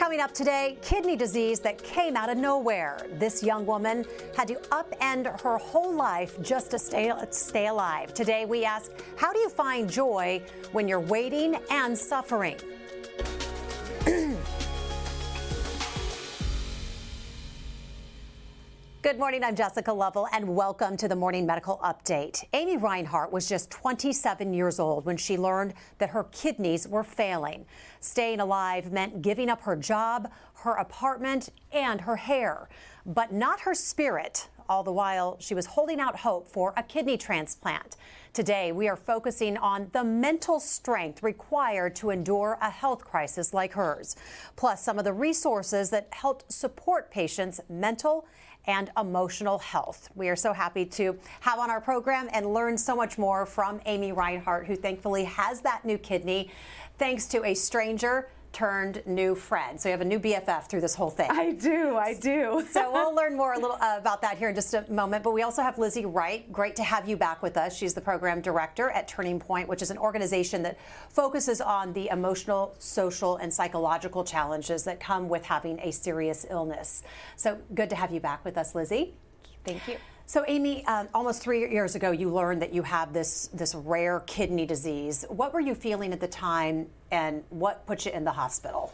Coming up today, kidney disease that came out of nowhere. This young woman had to upend her whole life just to stay alive. Today we ask, how do you find joy when you're waiting and suffering? Good morning, I'm Jessica Lovell, and welcome to the Morning Medical Update. Amy Reinhardt was just 27 years old when she learned that her kidneys were failing. Staying alive meant giving up her job, her apartment, and her hair, but not her spirit. All the while, she was holding out hope for a kidney transplant. Today, we are focusing on the mental strength required to endure a health crisis like hers, plus some of the resources that helped support patients' mental and emotional health. We are so happy to have on our program and learn so much more from Amy Reinhardt, who thankfully has that new kidney thanks to a stranger turned new friend. So you have a new BFF through this whole thing. I do. So we'll learn more a little about that here in just a moment. But we also have Lizzie Wright. Great to have you back with us. She's the program director at Turning Point, which is an organization that focuses on the emotional, social, and psychological challenges that come with having a serious illness. So good to have you back with us, Lizzie. Thank you. So Amy, almost 3 years ago, you learned that you have this rare kidney disease. What were you feeling at the time, and what put you in the hospital?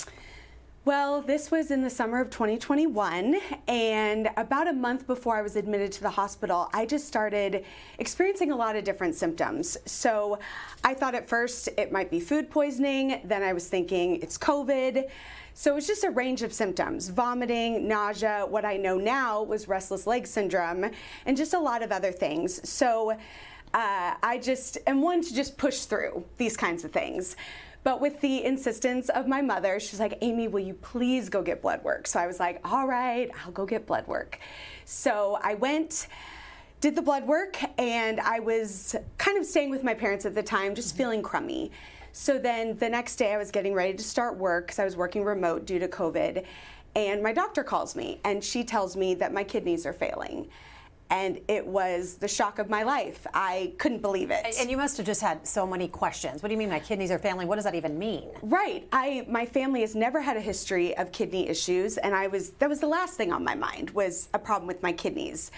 Well, this was in the summer of 2021, and about a month before I was admitted to the hospital, I just started experiencing a lot of different symptoms. So I thought at first it might be food poisoning, then I was thinking it's COVID. So it was just a range of symptoms: vomiting, nausea, what I know now was restless leg syndrome, and just a lot of other things. So I just am one to just push through these kinds of things. But with the insistence of my mother, she's like, Amy, will you please go get blood work? So I was like, all right, I'll go get blood work. So I went, did the blood work, and I was kind of staying with my parents at the time, just feeling crummy. So then the next day I was getting ready to start work because I was working remote due to COVID, and my doctor calls me and she tells me that my kidneys are failing. And it was the shock of my life. I couldn't believe it. And you must have just had so many questions. What do you mean my kidneys are failing? What does that even mean? Right. My family has never had a history of kidney issues, and that was the last thing on my mind, was a problem with my kidneys.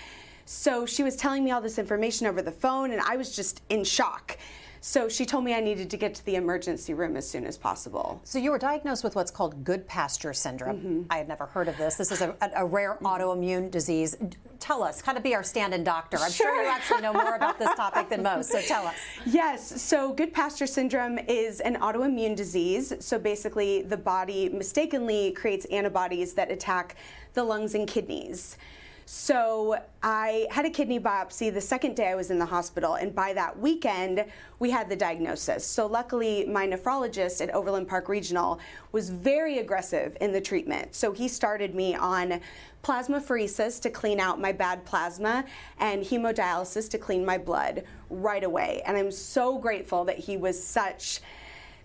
So she was telling me all this information over the phone, and I was just in shock. So she told me I needed to get to the emergency room as soon as possible. So you were diagnosed with what's called good pasture syndrome. I had never heard of this. This is a rare autoimmune disease. Tell us, kind of be our stand-in doctor. I'm sure you actually know more about this topic than most, so tell us. Yes, so good pasture syndrome is an autoimmune disease. So basically the body mistakenly creates antibodies that attack the lungs and kidneys. So I had a kidney biopsy the second day I was in the hospital, and by that weekend, we had the diagnosis. So luckily, my nephrologist at Overland Park Regional was very aggressive in the treatment. So he started me on plasmapheresis to clean out my bad plasma and hemodialysis to clean my blood right away. And I'm so grateful that he was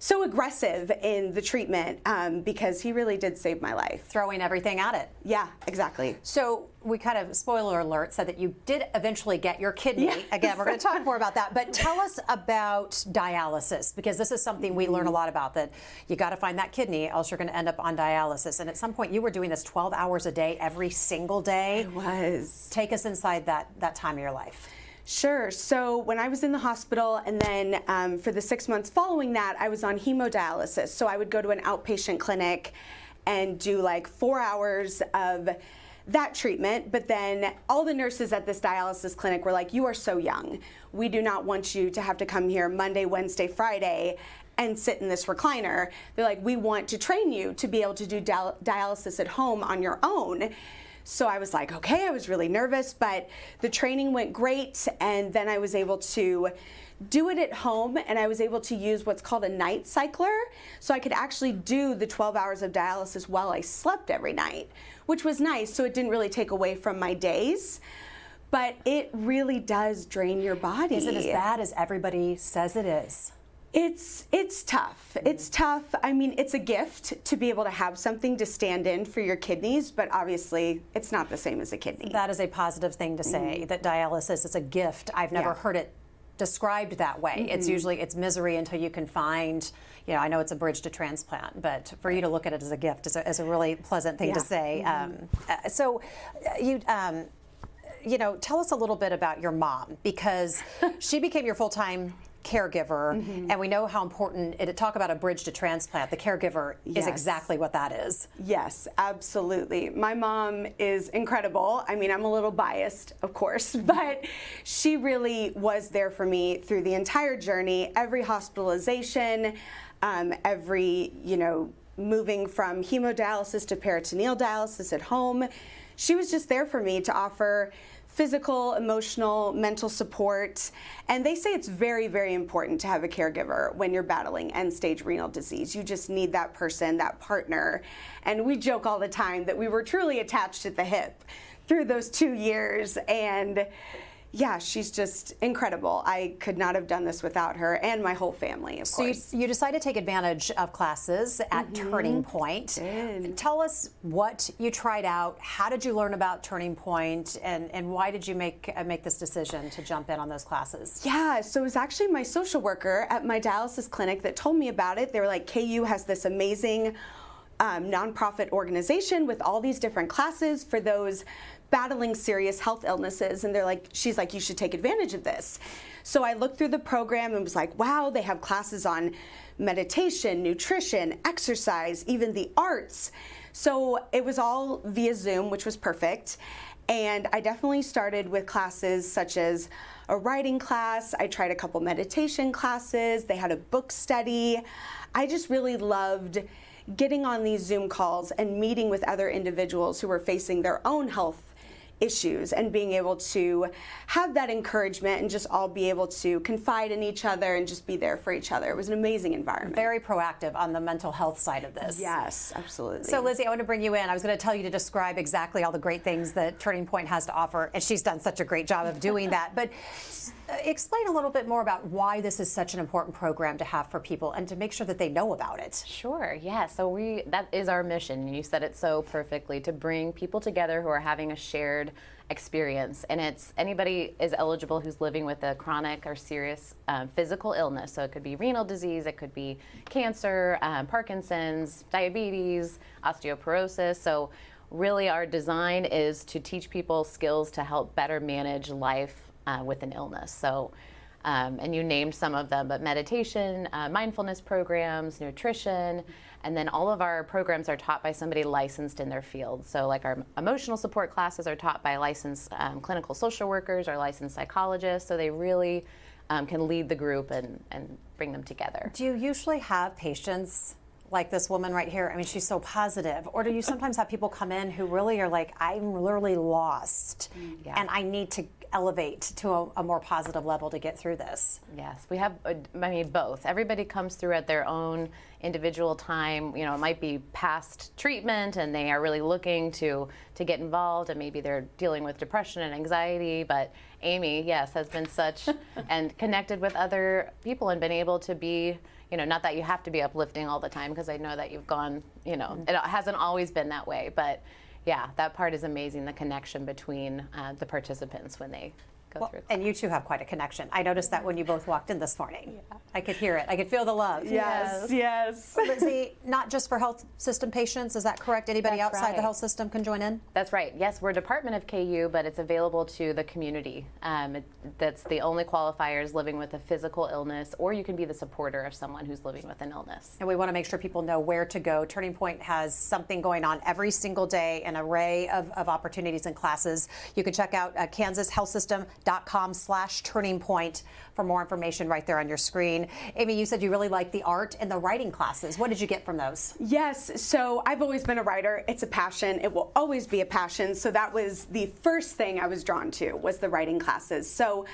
so aggressive in the treatment because he really did save my life. Throwing everything at it. Yeah, exactly. So we kind of, spoiler alert, said that you did eventually get your kidney. Yeah. Again, we're going to talk more about that. But tell us about dialysis, because this is something we learn a lot about, that you got to find that kidney, else you're going to end up on dialysis. And at some point, you were doing this 12 hours a day, every single day. I was. Take us inside that time of your life. Sure. So when I was in the hospital, and then for the 6 months following that, I was on hemodialysis. So I would go to an outpatient clinic and do like 4 hours of that treatment. But then all the nurses at this dialysis clinic were like, you are so young. We do not want you to have to come here Monday, Wednesday, Friday and sit in this recliner. They're like, we want to train you to be able to do dialysis at home on your own. So I was like, okay, I was really nervous, but the training went great, and then I was able to do it at home, and I was able to use what's called a night cycler, so I could actually do the 12 hours of dialysis while I slept every night, which was nice, so it didn't really take away from my days. But it really does drain your body. Is it as bad as everybody says it is? It's tough. It's tough. I mean, it's a gift to be able to have something to stand in for your kidneys, but obviously it's not the same as a kidney. That is a positive thing to say, that dialysis is a gift. I've never heard it described that way. It's usually, it's misery until you can find, you know, I know it's a bridge to transplant, but for you to look at it as a gift is a really pleasant thing to say. You know, tell us a little bit about your mom, because she became your full-time caregiver, and we know how important talk about a bridge to transplant. The caregiver is exactly what that is. Yes, absolutely. My mom is incredible. I mean, I'm a little biased, of course, but she really was there for me through the entire journey, every hospitalization, every, you know, moving from hemodialysis to peritoneal dialysis at home. She was just there for me to offer physical, emotional, mental support. And they say it's very, very important to have a caregiver when you're battling end-stage renal disease. You just need that person, that partner. And we joke all the time that we were truly attached at the hip through those 2 years. And yeah, she's just incredible. I could not have done this without her and my whole family, of course. So you decided to take advantage of classes at Turning Point. Tell us what you tried out. How did you learn about Turning Point, and why did you make this decision to jump in on those classes? Yeah, so it was actually my social worker at my dialysis clinic that told me about it. They were like, KU has this amazing nonprofit organization with all these different classes for those battling serious health illnesses, and she's like, you should take advantage of this. So I looked through the program and was like, wow, they have classes on meditation, nutrition, exercise, even the arts. So it was all via Zoom, which was perfect. And I definitely started with classes such as a writing class. I tried a couple meditation classes. They had a book study. I just really loved getting on these Zoom calls and meeting with other individuals who were facing their own health issues and being able to have that encouragement and just all be able to confide in each other and just be there for each other. It was an amazing environment. Very proactive on the mental health side of this. Yes, absolutely. So Lizzie, I want to bring you in. I was going to tell you to describe exactly all the great things that Turning Point has to offer, and she's done such a great job of doing that. But explain a little bit more about why this is such an important program to have for people and to make sure that they know about it. Sure, yeah. So that is our mission. You said it so perfectly, to bring people together who are having a shared experience. And it's anybody is eligible who's living with a chronic or serious physical illness. So it could be renal disease, it could be cancer, Parkinson's, diabetes, osteoporosis. So really our design is to teach people skills to help better manage life with an illness. So, and you named some of them, but meditation, mindfulness programs, nutrition, and then all of our programs are taught by somebody licensed in their field. So like our emotional support classes are taught by licensed clinical social workers or licensed psychologists, so they really can lead the group and bring them together. Do you usually have patients like this woman right here? I mean, she's so positive. Or do you sometimes have people come in who really are like, I'm literally lost, and I need to elevate to a more positive level to get through this? Yes, we have, I mean, both. Everybody comes through at their own individual time. You know, it might be past treatment and they are really looking to get involved, and maybe they're dealing with depression and anxiety. But Amy, yes, has been such and connected with other people and been able to be, you know, not that you have to be uplifting all the time, because I know that you've gone, you know, it hasn't always been that way, but yeah, that part is amazing, the connection between the participants when they go through. And you two have quite a connection. I noticed that when you both walked in this morning. Yeah. I could hear it. I could feel the love. Yes, yes. Lizzie, not just for health system patients, is that correct? Anybody That's outside right. the health system can join in? That's right. Yes, we're a department of KU, but it's available to the community. That's the only qualifiers living with a physical illness, or you can be the supporter of someone who's living with an illness. And we want to make sure people know where to go. Turning Point has something going on every single day, an array of opportunities and classes. You can check out kansashealthsystem.com/Turning Point for more information right there on your screen. Amy, you said you really like the art and the writing classes. What did you get from those? Yes, so I've always been a writer. It's a passion. It will always be a passion. So that was the first thing I was drawn to, was the writing classes. So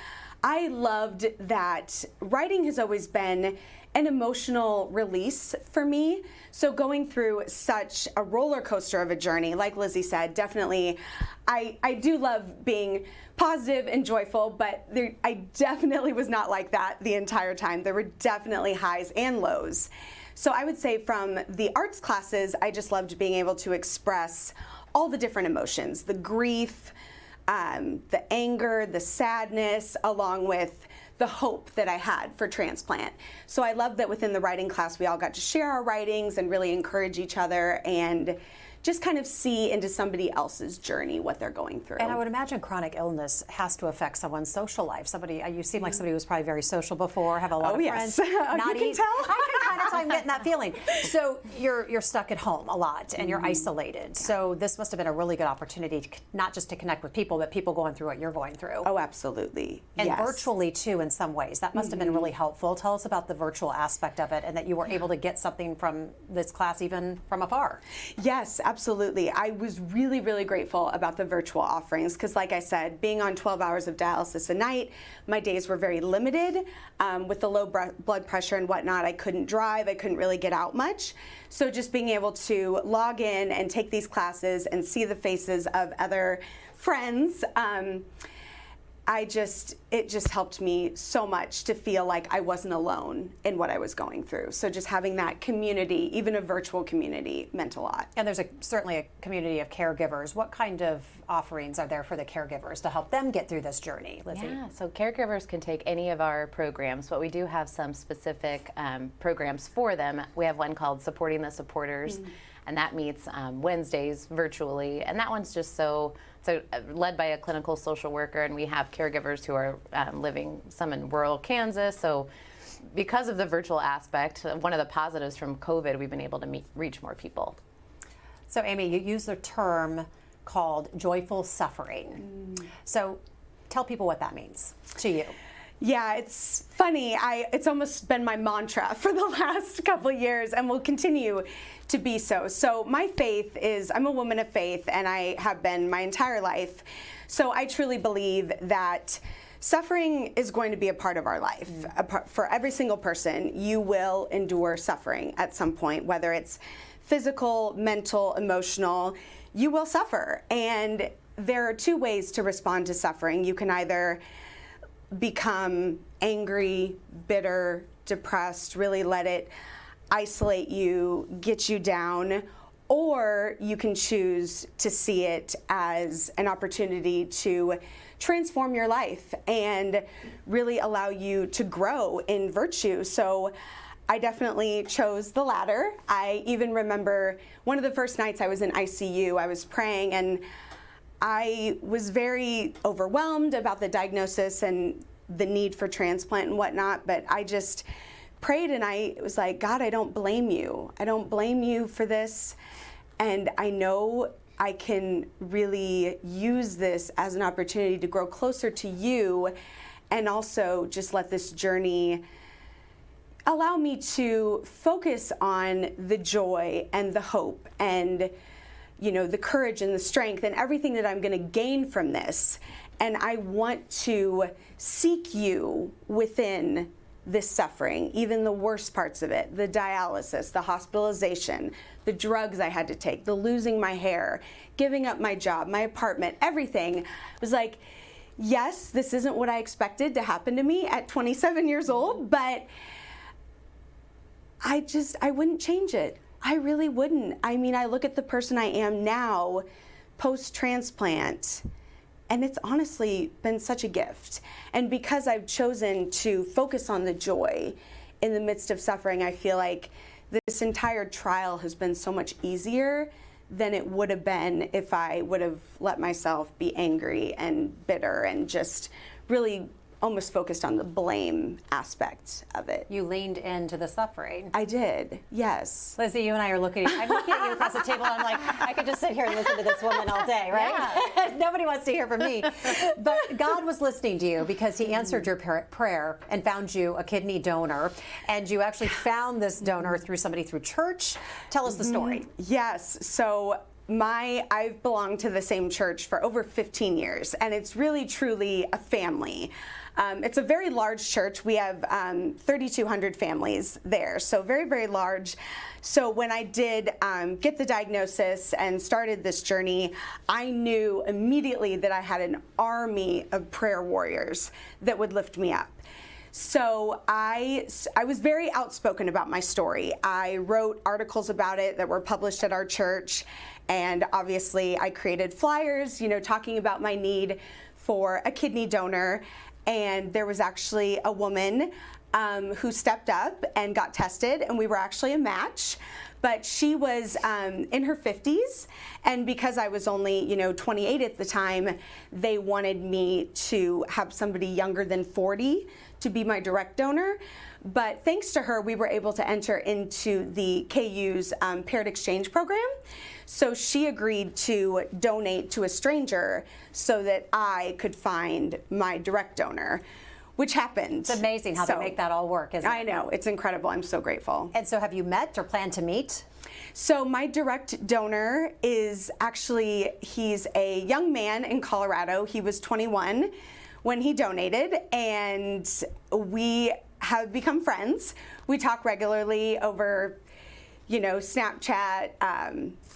I loved that writing has always been an emotional release for me. So going through such a roller coaster of a journey, like Lizzie said, definitely, I do love being positive and joyful, but I definitely was not like that the entire time. There were definitely highs and lows. So I would say from the arts classes, I just loved being able to express all the different emotions, the grief, the anger, the sadness, along with the hope that I had for transplant. So I love that within the writing class, we all got to share our writings and really encourage each other and just kind of see into somebody else's journey what they're going through. And I would imagine chronic illness has to affect someone's social life. You seem like somebody who was probably very social before, have a lot of friends. Not you can tell. I can kind of tell I'm getting that feeling. So you're stuck at home a lot and you're isolated. Yeah. So this must have been a really good opportunity to, not just to connect with people, but people going through what you're going through. Oh, absolutely. And virtually too in some ways. That must have been really helpful. Tell us about the virtual aspect of it and that you were able to get something from this class even from afar. Yes, absolutely. I was really, really grateful about the virtual offerings because, like I said, being on 12 hours of dialysis a night, my days were very limited. With the low blood pressure and whatnot, I couldn't drive. I couldn't really get out much. So just being able to log in and take these classes and see the faces of other friends, it just helped me so much to feel like I wasn't alone in what I was going through. So just having that community, even a virtual community, meant a lot. And there's certainly a community of caregivers. What kind of offerings are there for the caregivers to help them get through this journey, Lizzie? Yeah, so caregivers can take any of our programs, but we do have some specific programs for them. We have one called Supporting the Supporters, and that meets Wednesdays virtually, and that one's just so led by a clinical social worker, and we have caregivers who are living some in rural Kansas. So because of the virtual aspect, one of the positives from COVID, we've been able to reach more people. So Amy, you use the term called joyful suffering. So tell people what that means to you. Yeah, it's funny. It's almost been my mantra for the last couple of years and will continue to be so. So my faith is, I'm a woman of faith and I have been my entire life. So I truly believe that suffering is going to be a part of our life. For every single person, you will endure suffering at some point, whether it's physical, mental, emotional, you will suffer. And there are two ways to respond to suffering. You can either become angry, bitter, depressed, really let it isolate you, get you down, or you can choose to see it as an opportunity to transform your life and really allow you to grow in virtue. So I definitely chose the latter. I even remember one of the first nights I was in ICU, I was praying and I was very overwhelmed about the diagnosis and the need for transplant and whatnot, but I just prayed and I was like, God, I don't blame you. I don't blame you for this. And I know I can really use this as an opportunity to grow closer to you and also just let this journey allow me to focus on the joy and the hope and the courage and the strength and everything that I'm going to gain from this. And I want to seek you within this suffering, even the worst parts of it, the dialysis, the hospitalization, the drugs I had to take, the losing my hair, giving up my job, my apartment, everything. It was like, yes, this isn't what I expected to happen to me at 27 years old, but I wouldn't change it. I really wouldn't. I mean, I look at the person I am now, post-transplant, and it's honestly been such a gift. And because I've chosen to focus on the joy in the midst of suffering, I feel like this entire trial has been so much easier than it would have been if I would have let myself be angry and bitter and just really almost focused on the blame aspect of it. You leaned into the suffering. I did, yes. Lizzie, you and I are I'm looking at you across the table and I'm like, I could just sit here and listen to this woman all day, right? Yeah. Nobody wants to hear from me. But God was listening to you because he answered your prayer and found you a kidney donor. And you actually found this donor through church. Tell us the story. Yes, so I've belonged to the same church for over 15 years, and it's really, truly a family. It's a very large church. We have 3,200 families there, so very, very large. So when I did get the diagnosis and started this journey, I knew immediately that I had an army of prayer warriors that would lift me up. So I was very outspoken about my story. I wrote articles about it that were published at our church, and obviously I created flyers, talking about my need for a kidney donor. and there was actually a woman who stepped up and got tested, and we were actually a match. But she was in her 50s, and because I was only, 28 at the time, they wanted me to have somebody younger than 40 to be my direct donor. But thanks to her, we were able to enter into the KU's paired exchange program. So she agreed to donate to a stranger so that I could find my direct donor, which happened. It's amazing how they make that all work, isn't it? I know, it's incredible. I'm so grateful. And so have you met or plan to meet? So my direct donor is actually, he's a young man in Colorado. He was 21 when he donated, and we have become friends. We talk regularly over, Snapchat,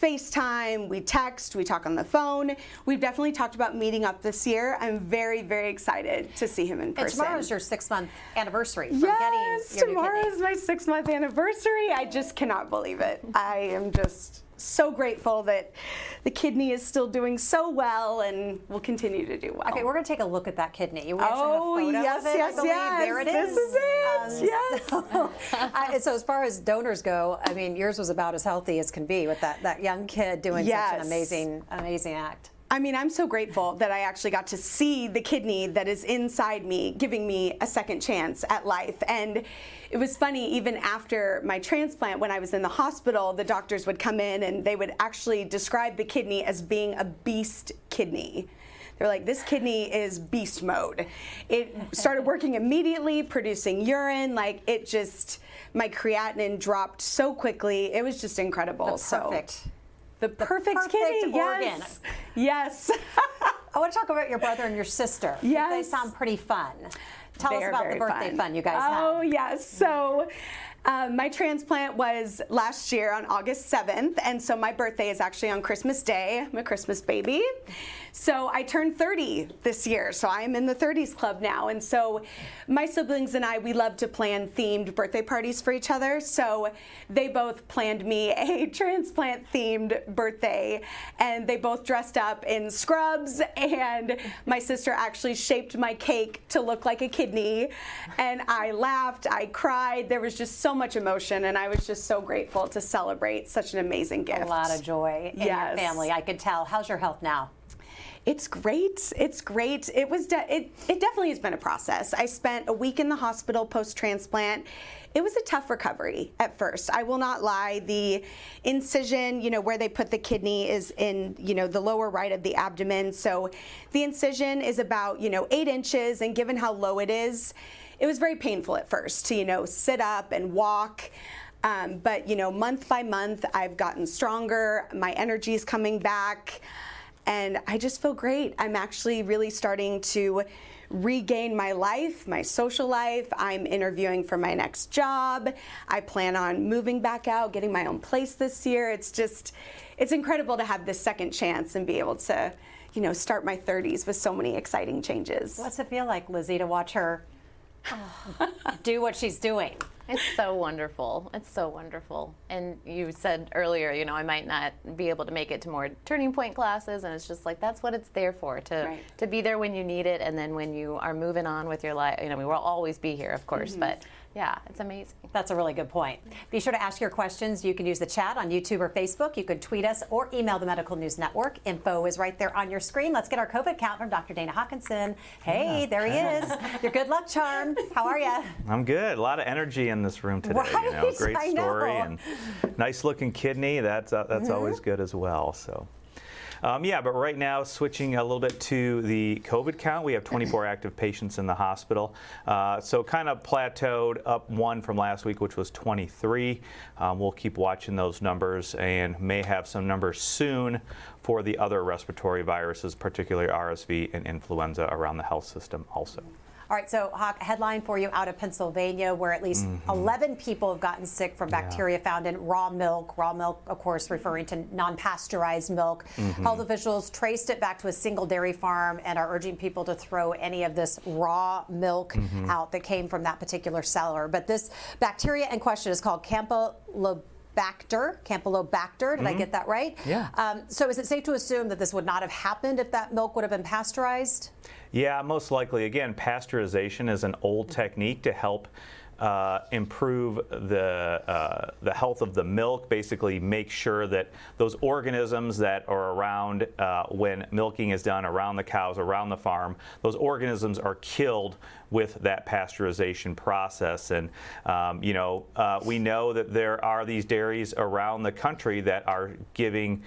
FaceTime, we text, we talk on the phone. We've definitely talked about meeting up this year. I'm very, very excited to see him in person. And tomorrow's your 6-month anniversary from yes, getting your new tomorrow kidney. is my 6-month anniversary. I just cannot believe it. I am just so grateful that the kidney is still doing so well and will continue to do well. Okay, we're going to take a look at that kidney. We actually have a photo yes, of it, yes, I believe. yes. There it is. This is it. Yes. So as far as donors go, I mean, yours was about as healthy as can be with that young kid doing such an amazing act. I mean, I'm so grateful that I actually got to see the kidney that is inside me, giving me a second chance at life. And it was funny, even after my transplant, when I was in the hospital, the doctors would come in and they would actually describe the kidney as being a beast kidney. They're like, this kidney is beast mode. It started working immediately, producing urine, like it just, my creatinine dropped so quickly. It was just incredible. The perfect kidney, organ. yes. Yes. I want to talk about your brother and your sister. Yes. They sound pretty fun. Tell us about the birthday fun you guys had. Oh, yes. So my transplant was last year on August 7th, and so my birthday is actually on Christmas Day. I'm a Christmas baby. So I turned 30 this year, so I am in the 30s club now. And so my siblings and I, we love to plan themed birthday parties for each other. So they both planned me a transplant themed birthday, and they both dressed up in scrubs, and my sister actually shaped my cake to look like a kidney. And I laughed, I cried. There was just so much emotion, and I was just so grateful to celebrate such an amazing gift. A lot of joy in your family, I could tell. How's your health now? It's great. It's great. It definitely has been a process. I spent a week in the hospital post-transplant. It was a tough recovery at first. I will not lie. The incision, where they put the kidney is in, the lower right of the abdomen. So the incision is about, 8 inches, and given how low it is, it was very painful at first to, sit up and walk. But, month by month, I've gotten stronger. My energy is coming back. And I just feel great. I'm actually really starting to regain my life, my social life. I'm interviewing for my next job. I plan on moving back out, getting my own place this year. It's incredible to have this second chance and be able to, start my 30s with so many exciting changes. What's it feel like, Lizzie, to watch her do what she's doing? It's so wonderful. It's so wonderful. And you said earlier, I might not be able to make it to more turning point classes, and it's just like that's what it's there for, to be there when you need it, and then when you are moving on with your life, we will always be here, of course, but yeah, it's amazing. That's a really good point. Be sure to ask your questions. You can use the chat on YouTube or Facebook. You can tweet us or email the Medical News Network. Info is right there on your screen. Let's get our COVID count from Dr. Dana Hawkinson. Hey, there he is. Your good luck charm. How are you? I'm good. A lot of energy in this room today. Right? Great I story know. and nice looking kidney. That's always good as well. So. But right now, switching a little bit to the COVID count, we have 24 active patients in the hospital. So kind of plateaued, up 1 from last week, which was 23. We'll keep watching those numbers and may have some numbers soon for the other respiratory viruses, particularly RSV and influenza around the health system also. All right, so Hawk, headline for you out of Pennsylvania, where at least 11 people have gotten sick from bacteria found in raw milk. Raw milk, of course, referring to non-pasteurized milk. Health officials traced it back to a single dairy farm and are urging people to throw any of this raw milk out that came from that particular seller. But this bacteria in question is called Campylobacter Campylobacter. Did I get that right? Yeah. So is it safe to assume that this would not have happened if that milk would have been pasteurized? Yeah, most likely. Again, pasteurization is an old technique to help improve the health of the milk, basically make sure that those organisms that are around when milking is done around the cows, around the farm, those organisms are killed with that pasteurization process. And we know that there are these dairies around the country that are giving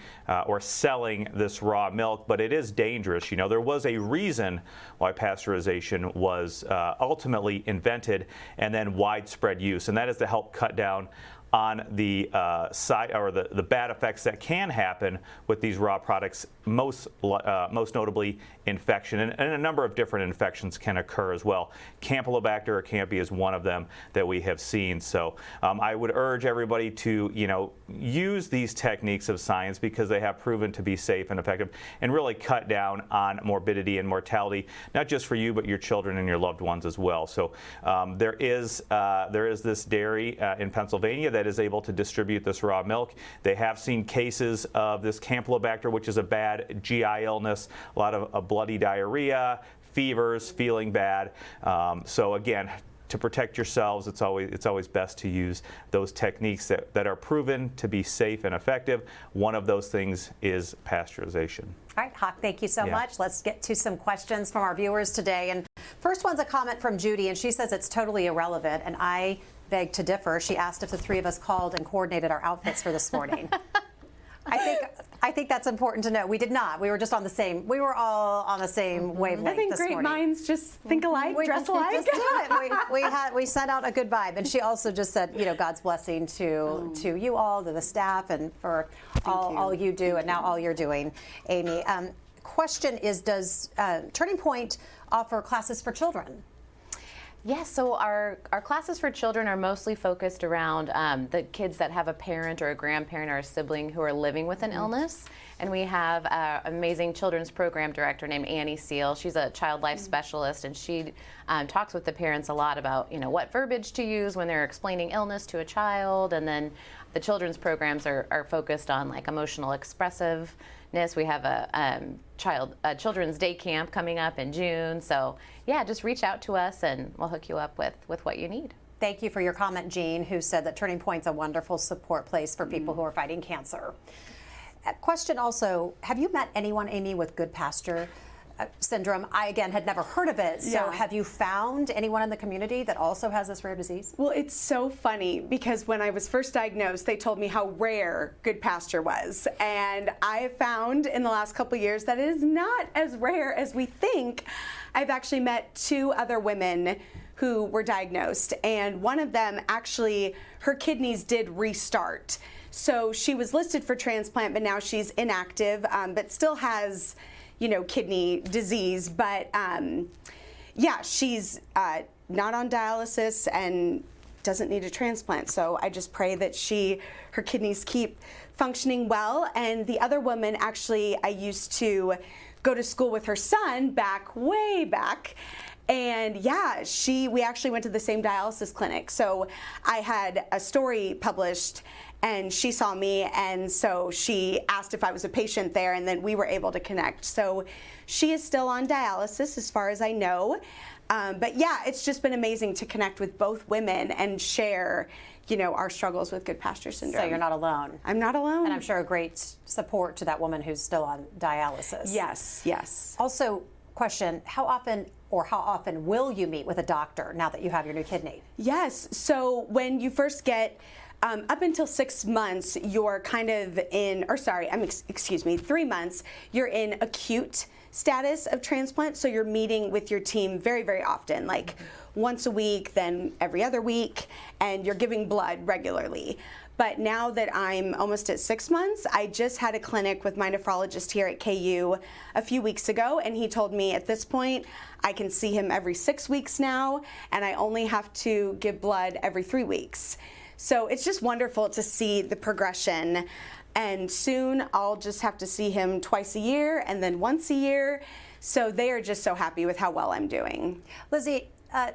or selling this raw milk, but it is dangerous. There was a reason why pasteurization was ultimately invented and then widespread use, and that is to help cut down on the side or the bad effects that can happen with these raw products, most notably infection, and a number of different infections can occur as well. Campylobacter or Campy is one of them that we have seen. So I would urge everybody to use these techniques of science because they have proven to be safe and effective and really cut down on morbidity and mortality, not just for you but your children and your loved ones as well. So there is this dairy in Pennsylvania that is able to distribute this raw milk. They have seen cases of this Campylobacter, which is a bad GI illness, a lot of bloody diarrhea, fevers, feeling bad. So again, to protect yourselves, it's always best to use those techniques that are proven to be safe and effective. One of those things is pasteurization. All right, Hawk, thank you so much. Let's get to some questions from our viewers today. And first one's a comment from Judy, and she says it's totally irrelevant, and I beg to differ. She asked if the three of us called and coordinated our outfits for this morning. I think that's important to know. We did not. We were just on the same. We were all on the same wavelength. I think this great morning. minds just think alike, dress alike. Just do it. We sent out a good vibe, and she also just said, God's blessing to you all, to the staff, and for all you do, and now all you're doing, Amy. Question is, does Turning Point offer classes for children? Yes, so our classes for children are mostly focused around the kids that have a parent or a grandparent or a sibling who are living with an illness. And we have an amazing children's program director named Annie Seal. She's a child life specialist, and she talks with the parents a lot about what verbiage to use when they're explaining illness to a child. And then the children's programs are focused on like emotional expressiveness. We have a children's day camp coming up in June. So yeah, just reach out to us and we'll hook you up with what you need. Thank you for your comment, Jean, who said that Turning Point's a wonderful support place for people who are fighting cancer. Question also, have you met anyone, Amy, with good pasture syndrome? I, again, had never heard of it. So have you found anyone in the community that also has this rare disease? Well, it's so funny because when I was first diagnosed, they told me how rare good pasture was. And I have found in the last couple of years that it is not as rare as we think. I've actually met two other women who were diagnosed, and one of them actually, her kidneys did restart. So she was listed for transplant, but now she's inactive, but still has kidney disease, but yeah, she's not on dialysis and doesn't need a transplant. So I just pray that her kidneys keep functioning well. And the other woman, actually, I used to go to school with her son way back. And yeah, we actually went to the same dialysis clinic. So I had a story published and she saw me, and so she asked if I was a patient there, and then we were able to connect. So she is still on dialysis as far as I know. But yeah, it's just been amazing to connect with both women and share our struggles with good pasture syndrome. So you're not alone. I'm not alone. And I'm sure a great support to that woman who's still on dialysis. Yes. Also, question, how often will you meet with a doctor now that you have your new kidney? Yes, so when you first get up until 6 months, you're kind of in, 3 months, you're in acute status of transplant. So you're meeting with your team very, very often, like once a week, then every other week, and you're giving blood regularly. But now that I'm almost at 6 months, I just had a clinic with my nephrologist here at KU a few weeks ago, and he told me at this point, I can see him every 6 weeks now, and I only have to give blood every 3 weeks. So it's just wonderful to see the progression, and soon I'll just have to see him twice a year and then once a year. So they are just so happy with how well I'm doing. Lizzie,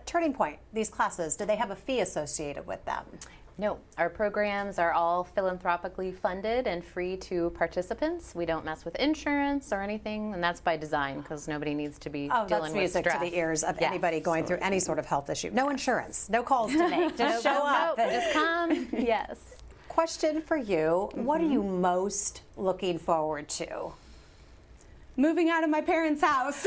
Turning Point, these classes, do they have a fee associated with them? No, our programs are all philanthropically funded and free to participants. We don't mess with insurance or anything, and that's by design because nobody needs to be dealing that's with music stress. to the ears of Yes. anybody going through any sort of health issue. No insurance, no calls to make. Just show up. Nope, just come. Yes. Question for you: What are you most looking forward to? Moving out of my parents' house.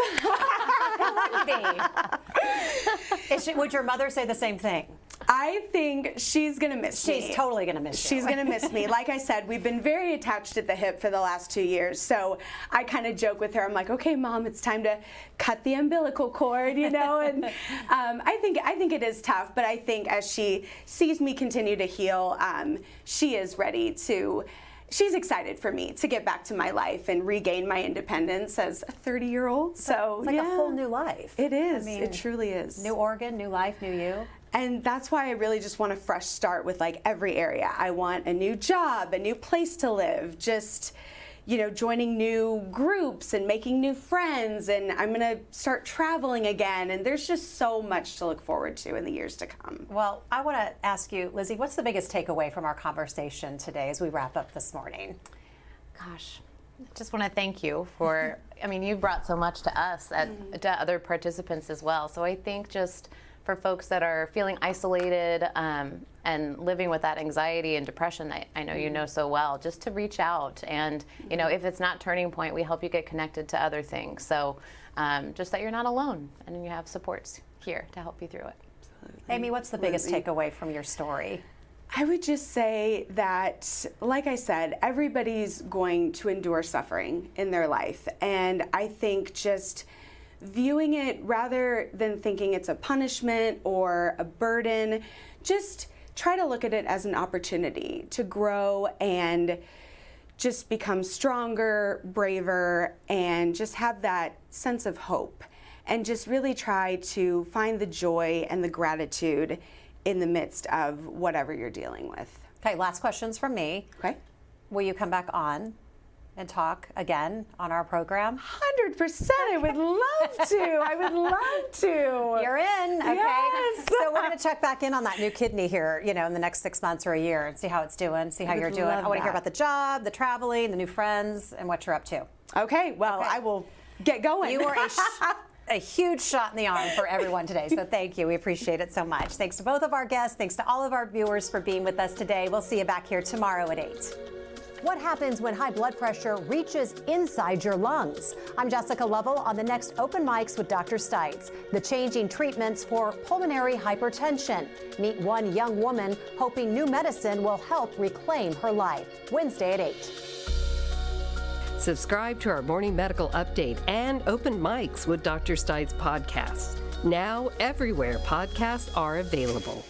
Would your mother say the same thing? I think she's going to miss me. She's totally going to miss you. She's going to miss me. Like I said, we've been very attached at the hip for the last 2 years. So I kind of joke with her. I'm like, okay, Mom, it's time to cut the umbilical cord, you know? And I think it is tough. But I think as she sees me continue to heal, she is ready to. She's excited for me to get back to my life and regain my independence as a 30-year-old. So It's like a whole new life. It is. I mean, it truly is. New organ, new life, new you. And that's why I really just want a fresh start with like every area. I want a new job, a new place to live, just, you know, joining new groups and making new friends. And I'm going to start traveling again. And there's just so much to look forward to in the years to come. Well, I want to ask you, Lizzie, what's the biggest takeaway from our conversation today as we wrap up this morning? Gosh, I just want to thank you for, I mean, you've brought so much to us, to other participants as well. So I think just for folks that are feeling isolated and living with that anxiety and depression, I know you know so well, just to reach out. And, you know, if it's not Turning Point, we help you get connected to other things. So just that you're not alone and you have supports here to help you through it. Amy, what's the biggest takeaway from your story? I would just say that, like I said, everybody's going to endure suffering in their life. And I think just viewing it rather than thinking it's a punishment or a burden, just try to look at it as an opportunity to grow and just become stronger, braver, and just have that sense of hope. And just really try to find the joy and the gratitude in the midst of whatever you're dealing with. Okay, last questions from me. Okay? Will you come back on and talk again on our program? 100%. I would love to. I would love to. You're in, okay? Yes. So we're going to check back in on that new kidney here, you know, in the next 6 months or a year and see how it's doing, see how you're doing. I want to hear about the job, the traveling, the new friends, and what you're up to. Okay, well, I will get going. You were a huge shot in the arm for everyone today, so thank you. We appreciate it so much. Thanks to both of our guests. Thanks to all of our viewers for being with us today. We'll see you back here tomorrow at 8. What happens when high blood pressure reaches inside your lungs? I'm Jessica Lovell on the next Open Mics with Dr. Stites, the changing treatments for pulmonary hypertension. Meet one young woman hoping new medicine will help reclaim her life. Wednesday at 8. Subscribe to our Morning Medical Update and Open Mics with Dr. Stites podcasts. Now everywhere podcasts are available.